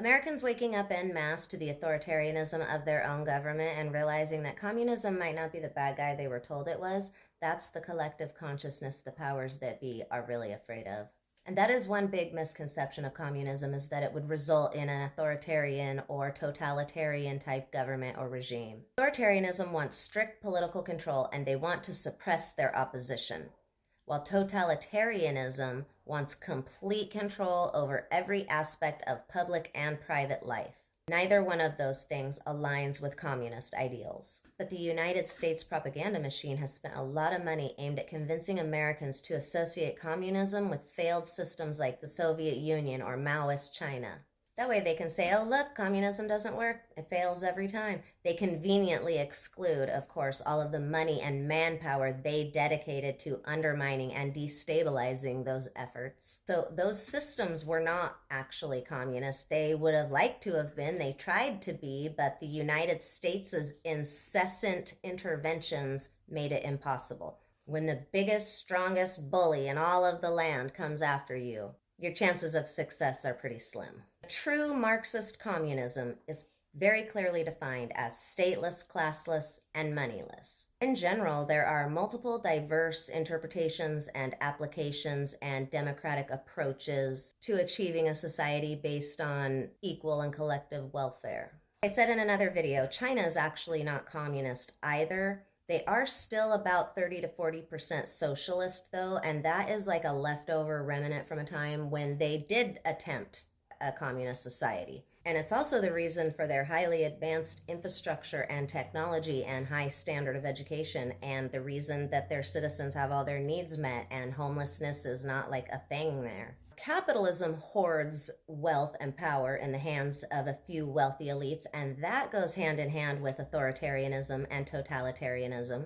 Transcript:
Americans waking up en masse to the authoritarianism of their own government and realizing that communism might not be the bad guy they were told it was, that's the collective consciousness the powers that be are really afraid of. And that is one big misconception of communism, is that it would result in an authoritarian or totalitarian type government or regime. Authoritarianism wants strict political control and they want to suppress their opposition, while totalitarianism wants complete control over every aspect of public and private life. Neither one of those things aligns with communist ideals. But the United States propaganda machine has spent a lot of money aimed at convincing Americans to associate communism with failed systems like the Soviet Union or Maoist China. That way they can say, oh look, communism doesn't work. It fails every time. They conveniently exclude, of course, all of the money and manpower they dedicated to undermining and destabilizing those efforts. So those systems were not actually communist. They would have liked to have been. They tried to be, but the United States' incessant interventions made it impossible. When the biggest, strongest bully in all of the land comes after you, your chances of success are pretty slim. True Marxist communism is very clearly defined as stateless, classless, and moneyless. In general, there are multiple diverse interpretations and applications and democratic approaches to achieving a society based on equal and collective welfare. I said in another video, China is actually not communist either. They are still about 30 to 40% socialist though, and that is like a leftover remnant from a time when they did attempt a communist society. And it's also the reason for their highly advanced infrastructure and technology and high standard of education, and the reason that their citizens have all their needs met and homelessness is not like a thing there. Capitalism hoards wealth and power in the hands of a few wealthy elites, and that goes hand in hand with authoritarianism and totalitarianism.